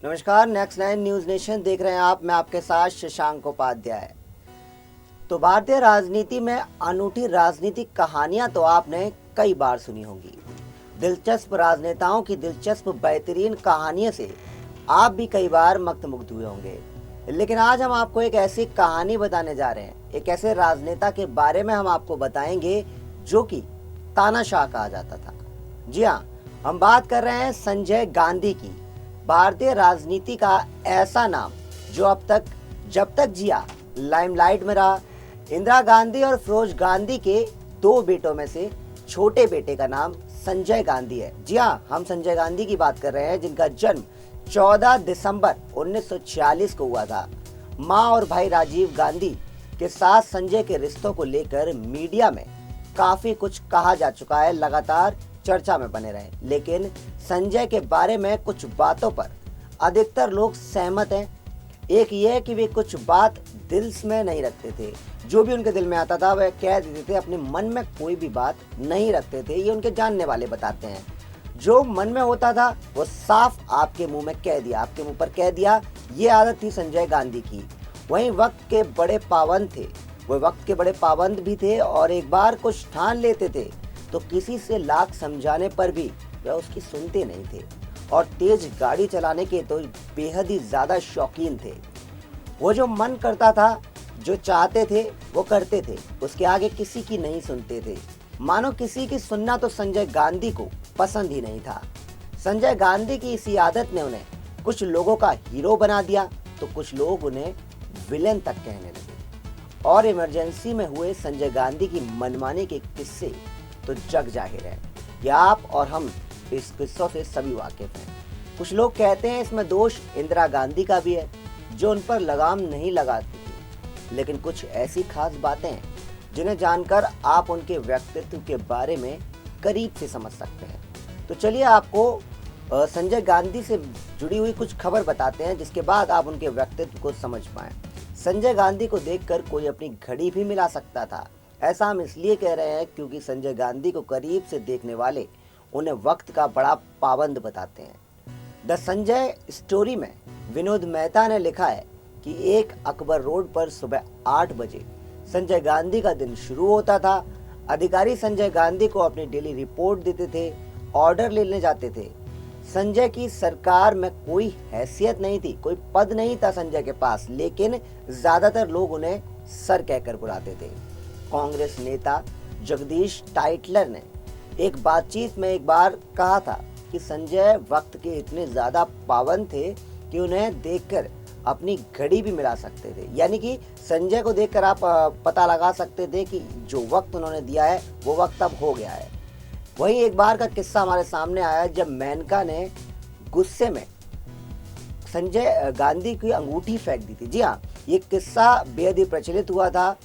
नमस्कार, next nine news nation देख रहे हैं आप। मैं आपके साथ शशांक उपाध्याय। तो भारतीय राजनीति में अनूठी राजनीतिक कहानियां तो आपने कई बार सुनी होंगी। दिलचस्प राजनेताओं की दिलचस्प बेहतरीन कहानियों से आप भी कई बार मंत्रमुग्ध हुए होंगे। लेकिन आज हम आपको एक ऐसी कहानी बताने जा रहे हैं, एक ऐसे राजनेता के बारे में हम आपको बताएंगे जो कि तानाशाह कहा जाता था। जी हाँ, हम बात कर रहे हैं संजय गांधी की। भारतीय राजनीति का ऐसा नाम जो अब तक जब तक जिया लाइमलाइट में रहा। इंदिरा गांधी और फिरोज गांधी के दो बेटों में से छोटे बेटे का नाम संजय गांधी है। जी हाँ, हम संजय गांधी की बात कर रहे हैं जिनका जन्म 14 दिसंबर 1946 को हुआ था। माँ और भाई राजीव गांधी के साथ संजय के रिश्तों को लेकर मीडिया में काफी कुछ कहा जा चुका है, लगातार चर्चा में बने रहे। लेकिन संजय के बारे में कुछ बातों पर अधिकतर लोग सहमत हैं। एक ये कि वे कुछ बात दिल में नहीं रखते थे, जो भी उनके दिल में आता था वह कह देते थे, अपने मन में कोई भी बात नहीं रखते थे। ये उनके जानने वाले बताते हैं। जो मन में होता था वो साफ आपके मुंह में कह दिया, आपके मुंह पर कह दिया। ये आदत थी संजय गांधी की। वहीं वक्त के बड़े पाबंद थे, वो वक्त के बड़े पाबंद भी थे और एक बार कुछ ठान लेते थे तो किसी से लाख समझाने पर भी वह उसकी सुनते नहीं थे। और तेज गाड़ी चलाने के तो बेहद ही ज्यादा शौकीन थे। वो जो मन करता था, जो चाहते थे वो करते थे, उसके आगे किसी की नहीं सुनते थे। मानो किसी की सुनना तो संजय गांधी को पसंद ही नहीं था। संजय गांधी की इसी आदत ने उन्हें कुछ लोगों का हीरो बना दिया तो कुछ लोग उन्हें विलेन तक कहने लगे। और इमरजेंसी में हुए संजय गांधी की मनमानी के किस्से तो जग जाहिर है। ये आप और हम इस किस्सों से सभी वाकिफ हैं। कुछ लोग कहते हैं इसमें दोष इंदिरा गांधी का भी है, जो उन पर लगाम नहीं लगाती थी। लेकिन कुछ ऐसी खास बातें हैं जिन्हें जानकर आप उनके व्यक्तित्व के बारे में करीब से समझ सकते हैं। तो चलिए आपको संजय गांधी से जुड़ी हुई कुछ खबर बताते हैं, जिसके बाद आप उनके व्यक्तित्व को समझ पाएं। संजय गांधी को देखकर कोई अपनी घड़ी भी मिला सकता था। ऐसा हम इसलिए कह रहे हैं क्योंकि संजय गांधी को करीब से देखने वाले उन्हें वक्त का बड़ा पाबंद बताते हैं। द संजय स्टोरी में विनोद मेहता ने लिखा है कि एक अकबर रोड पर सुबह 8 बजे संजय गांधी का दिन शुरू होता था। अधिकारी संजय गांधी को अपनी डेली रिपोर्ट देते थे, ऑर्डर लेने जाते थे। संजय की सरकार में कोई हैसियत नहीं थी, कोई पद नहीं था संजय के पास, लेकिन ज्यादातर लोग उन्हें सर कहकर बुलाते थे। कांग्रेस नेता जगदीश टाइटलर ने एक बातचीत में एक बार कहा था कि संजय वक्त के इतने ज्यादा पाबंद थे कि उन्हें देखकर अपनी घड़ी भी मिला सकते थे। यानी कि संजय को देखकर आप पता लगा सकते थे कि जो वक्त उन्होंने दिया है वो वक्त अब हो गया है। वहीं एक बार का किस्सा हमारे सामने आया जब मेनका ने गुस्से में संजय गांधी की अंगूठी फेंक दी थी। जी हाँ, ये किस्सा बेहद ही प्रचलित हुआ था।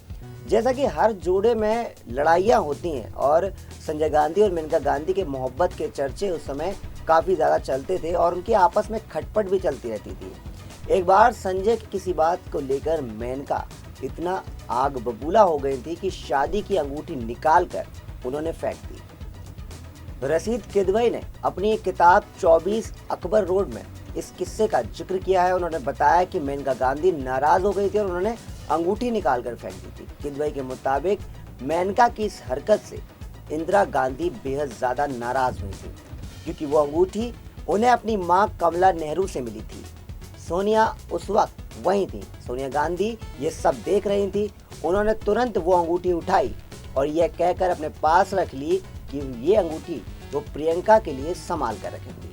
जैसा कि हर जोड़े में लड़ाइयाँ होती हैं और संजय गांधी और मेनका गांधी के मोहब्बत के चर्चे उस समय काफ़ी ज़्यादा चलते थे और उनकी आपस में खटपट भी चलती रहती थी। एक बार संजय की किसी बात को लेकर मेनका इतना आग बबूला हो गई थी कि शादी की अंगूठी निकाल कर उन्होंने फेंक दी। रशीद किदवई ने अपनी किताब 24 अकबर रोड में इस किस्से का जिक्र किया है। उन्होंने बताया कि मेनका गांधी नाराज हो गई थी और उन्होंने अंगूठी निकालकर फेंक दी थी। किदवई के मुताबिक मेनका की इस हरकत से इंदिरा गांधी बेहद ज्यादा नाराज हुई थी, क्योंकि वो अंगूठी उन्हें अपनी मां कमला नेहरू से मिली थी। सोनिया उस वक्त वहीं थी। सोनिया गांधी ये सब देख रही थी। उन्होंने तुरंत वो अंगूठी उठाई और यह कहकर अपने पास रख ली कि ये अंगूठी वो प्रियंका के लिए संभाल कर रखेंगी।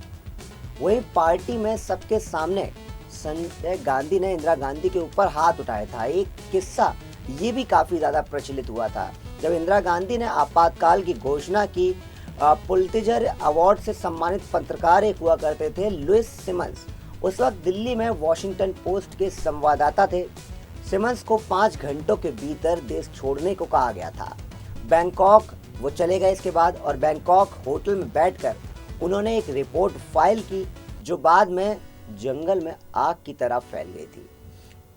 वहीं पार्टी में सबके सामने संजय गांधी ने इंदिरा गांधी के ऊपर हाथ उठाया था। एक किस्सा ये भी काफी ज्यादा प्रचलित हुआ था जब इंदिरा गांधी ने आपातकाल की घोषणा की। पुलित्जर अवार्ड से सम्मानित पत्रकार एक हुआ करते थे, लुइस सिमंस। उस वक्त दिल्ली में वॉशिंगटन पोस्ट के संवाददाता थे। सिमंस को 5 घंटों के भीतर देश छोड़ने को कहा गया था। बैंकॉक वो चले गए इसके बाद, और बैंकॉक होटल में बैठकर उन्होंने एक रिपोर्ट फाइल की जो बाद में जंगल में आग की तरह फैल गई थी।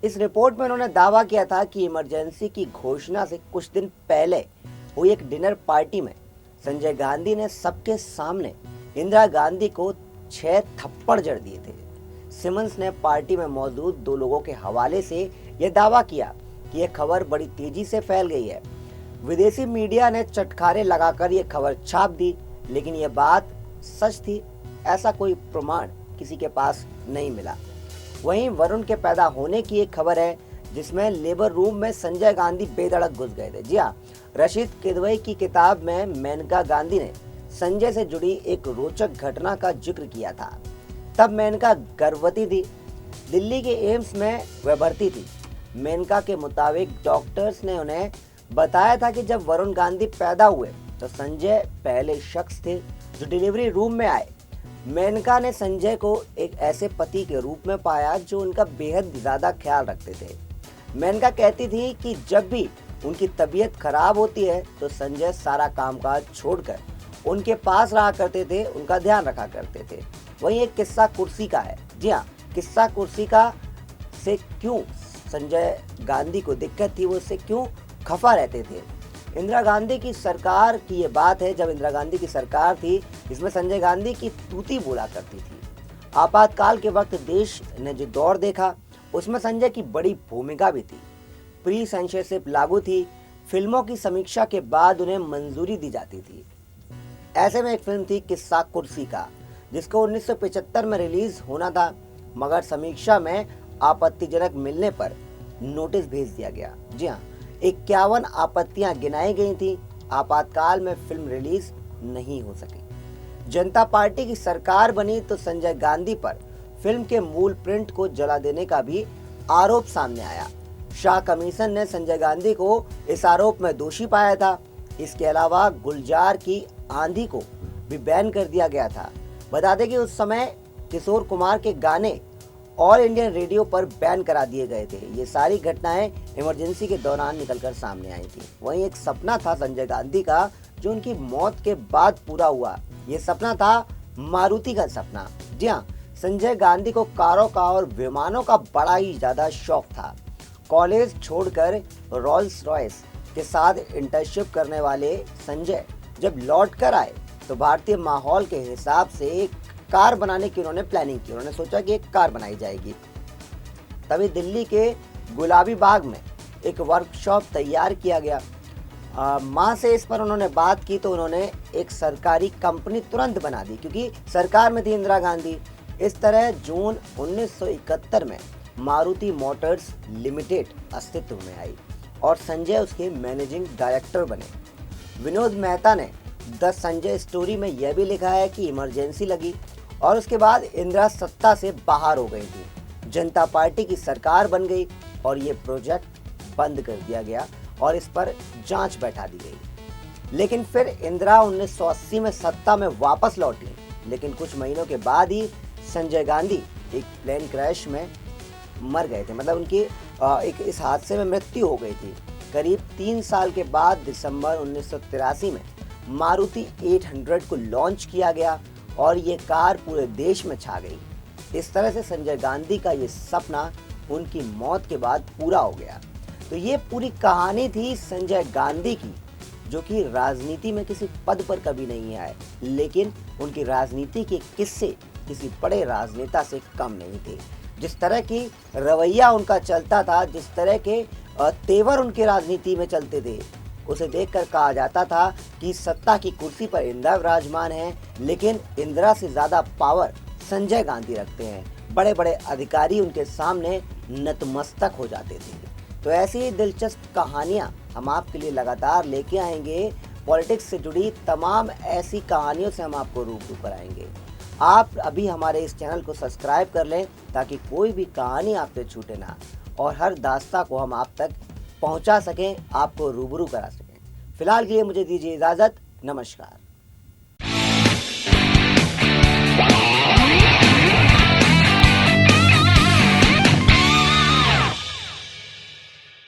इस रिपोर्ट में उन्होंने दावा किया था कि इमरजेंसी की घोषणा से कुछ दिन पहले हुई एक डिनर पार्टी में संजय गांधी ने सबके सामने इंदिरा गांधी को 6 थप्पड़ जड़ दिए थे। सिमंस ने पार्टी में मौजूद 2 लोगों के हवाले से यह दावा किया कि यह खबर बड़ी तेजी से फैल गई है। विदेशी मीडिया ने चटखारे लगाकर यह खबर छाप दी, लेकिन यह बात सच थी ऐसा कोई प्रमाण किसी के पास नहीं मिला। वहीं वरुण के पैदा होने की एक खबर है जिसमें लेबर रूम में संजय गांधी बेधड़क घुस गए थे। जी हाँ, रशीद किदवई की किताब में मेनका गांधी ने संजय से जुड़ी एक रोचक घटना का जिक्र किया था। तब मेनका गर्भवती थी। दिल्ली के एम्स में वह भर्ती थी। मेनका के मुताबिक डॉक्टर्स ने उन्हें बताया था कि जब वरुण गांधी पैदा हुए तो संजय पहले शख्स थे जो डिलीवरी रूम में आए। मेनका ने संजय को एक ऐसे पति के रूप में पाया जो उनका बेहद ज्यादा ख्याल रखते थे। मेनका कहती थी कि जब भी उनकी तबीयत खराब होती है तो संजय सारा कामकाज छोड़कर उनके पास रहा करते थे, उनका ध्यान रखा करते थे। वहीं एक किस्सा कुर्सी का है। जी हाँ, किस्सा कुर्सी का से क्यों संजय गांधी को दिक्कत थी, वो उससे क्यों खफा रहते थे। इंदिरा गांधी की सरकार की ये बात है, जब इंदिरा गांधी की सरकार थी इसमें संजय गांधी की तूती बोला करती थी। आपातकाल के वक्त देश ने जो दौर देखा उसमें संजय की बड़ी भूमिका भी थी। प्री सेंसरशिप लागू थी। फिल्मों की समीक्षा के बाद उन्हें मंजूरी दी जाती थी। ऐसे में एक फिल्म थी किस्सा कुर्सी का, जिसको 1975 में रिलीज होना था, मगर समीक्षा में आपत्तिजनक मिलने पर नोटिस भेज दिया गया। जी हाँ, 51 आपत्तियां गिनाई गई थी। आपातकाल में फिल्म रिलीज नहीं हो सकी। जनता पार्टी की सरकार बनी तो संजय गांधी पर फिल्म के मूल प्रिंट को जला देने का भी आरोप सामने आया। शाह कमीशन ने संजय गांधी को इस आरोप में दोषी पाया था। इसके अलावा गुलजार की आंधी को भी बैन कर दिया गया था। बता दें कि उस समय किशोर कुमार के गाने ऑल इंडियन रेडियो पर बैन करा दिए गए थे। ये सारी घटनाएं इमरजेंसी के दौरान निकलकर सामने आई थी। वहीं एक सपना था संजय गांधी का जो उनकी मौत के बाद पूरा हुआ। ये सपना था मारुति का सपना। जी हाँ, संजय गांधी को कारों का और विमानों का बड़ा ही ज्यादा शौक था। कॉलेज छोड़कर रोल्स रॉयस के साथ इंटर्नशिप करने वाले संजय जब लौट कर आए तो भारतीय माहौल के हिसाब से एक कार बनाने की उन्होंने प्लानिंग की। उन्होंने सोचा कि एक कार बनाई जाएगी। तभी दिल्ली के गुलाबी बाग में एक वर्कशॉप तैयार किया गया। माँ से इस पर उन्होंने बात की तो उन्होंने एक सरकारी कंपनी तुरंत बना दी, क्योंकि सरकार में थी इंदिरा गांधी। इस तरह जून 1971 में मारुति मोटर्स लिमिटेड अस्तित्व में आई और संजय उसके मैनेजिंग डायरेक्टर बने। विनोद मेहता ने द संजय स्टोरी में यह भी लिखा है कि इमरजेंसी लगी और उसके बाद इंदिरा सत्ता से बाहर हो गई थी। जनता पार्टी की सरकार बन गई और ये प्रोजेक्ट बंद कर दिया गया और इस पर जांच बैठा दी गई। लेकिन फिर इंदिरा 1980 में सत्ता में वापस लौटी, लेकिन कुछ महीनों के बाद ही संजय गांधी एक प्लेन क्रैश में मर गए थे। मतलब उनकी एक इस हादसे में मृत्यु हो गई थी। करीब 3 साल के बाद दिसंबर 1983 में मारुति 800 को लॉन्च किया गया और ये कार पूरे देश में छा गई। इस तरह से संजय गांधी का ये सपना उनकी मौत के बाद पूरा हो गया। तो ये पूरी कहानी थी संजय गांधी की, जो कि राजनीति में किसी पद पर कभी नहीं आए, लेकिन उनकी राजनीति के किस्से किसी बड़े राजनेता से कम नहीं थे। जिस तरह की रवैया उनका चलता था, जिस तरह के तेवर उनके राजनीति में चलते थे, उसे देखकर कहा जाता था कि सत्ता की कुर्सी पर इंदिरा विराजमान है, लेकिन इंदिरा से ज्यादा पावर संजय गांधी रखते हैं। बड़े बड़े अधिकारी उनके सामने नतमस्तक हो जाते थे। तो ऐसी ही दिलचस्प कहानियां हम आपके लिए लगातार लेके आएंगे। पॉलिटिक्स से जुड़ी तमाम ऐसी कहानियों से हम आपको रूबरू कराएंगे। आप अभी हमारे इस चैनल को सब्सक्राइब कर लें ताकि कोई भी कहानी आपसे छूटे ना और हर दास्ता को हम आप तक पहुंचा सकें, आपको रूबरू करा सकें। फिलहाल के लिए मुझे दीजिए इजाज़त। नमस्कार।